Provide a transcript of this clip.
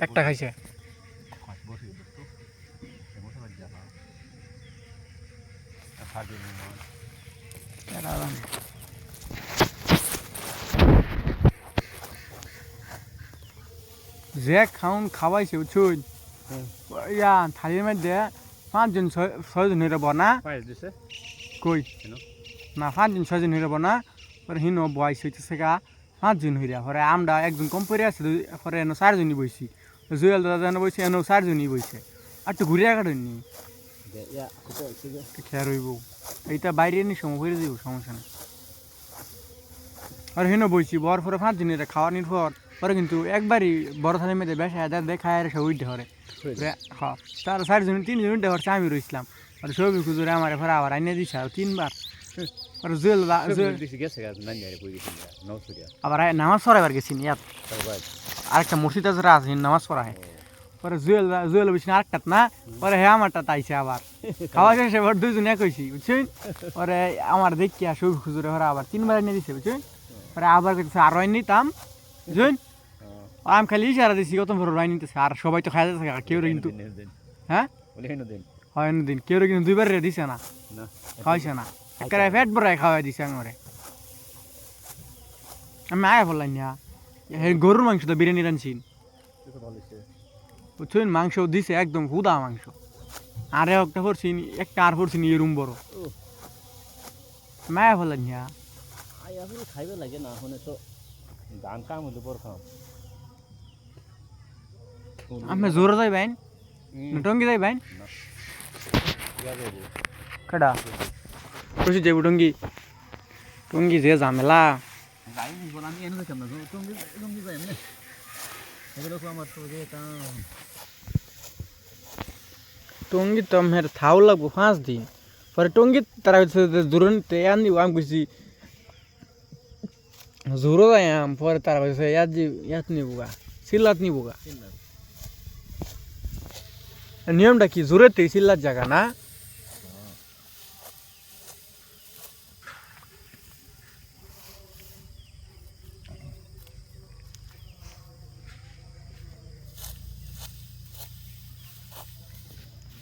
একটা খাইছে যে খাউন খাওয়াইছে বুঝছুন ইয়া থালির মধ্যে 5 জন 6 জন হইব না কই না 5 জন 6 জন হইব না পরে হিনো বয়স হইতেছে গা 5 জন হইরা পরে আমরা একজন কম পড়ে আছে পরে এনো 4 জনই বইছি জুয়েল দাদা জানো বইছে এনো 4 জনই বইছে আর একটু ঘুরে কাটনি খেয়ার হইব এইটা বাইরে নি সময় হয়ে যাইব সমস্যা নেই আর হিনো বইছি বর পরে 5 জনের খাওয়ানির পর পরে কিন্তু একবারই বড় থালির মধ্যে বেশ হাজার দেখায় আর সে উঠতে হরে হ্যাঁ তার 4 জন 3 জন উঠতে হরছে আমি রইছিলাম আর সবই খুঁজুরে আমার পরে আবার আইনে দিছে আর 3 বার আর জুয়েল আবার নামাজ পড়াইবার গেছি ইয়াত আরেকটা মসজিদ আছে নামাজ পড়ায় পরে জুয়েল বলছি আরেকটা না পরে হ্যাঁ আমারটা তাইছে আবার খাওয়া শেষে এবার 2 জন এক হয়েছি বুঝছেন পরে আমার দেখি আর সবই খুঁজুরে হরে আবার 3 বার এনে দিছে বুঝছেন পরে আবার করতেছে আর রয় নিতাম বুঝছেন আমি খালি ইশারা দিছি কত বড় রয় নিতেছে আর সবাই তো খাই যাচ্ছে কেউ কিন্তু হ্যাঁ হয় দিন কেউ কিন্তু 2 বার দিছে না খাওয়াইছে না একটা পেট ভরাই খাওয়াই দিছে আমারে আমি আয়া বললাম না গরুর মাংস তো বিরিয়ানি রাঁধছি বুঝছেন মাংস দিছে একদম হুদা মাংস আরে একটা করছি একটা আর করছি নি রুম বড় মায়া বললাম না খাইবে লাগে না হনে তো গান কাম হইলে পর খাম আপনি জোরে যাইবেন টঙ্গি যাইবেন কটা খুশি যাইব টঙ্গি টঙ্গি যে ঝামেলা আমি এনে দেখলাম না টঙ্গি যাই এমনি এগুলো আমার তো যে টঙ্গি তো আমার থাও লাগবো 5 দিন পরে টঙ্গি তারা দূরতে আনি আমি বুঝছি জোরো যাইম পরে তারা কইছে ইয়াত নিবুগা সিল্লাত নিবুগা নিয়মটা কি জোরেতে সিল্লার জায়গা না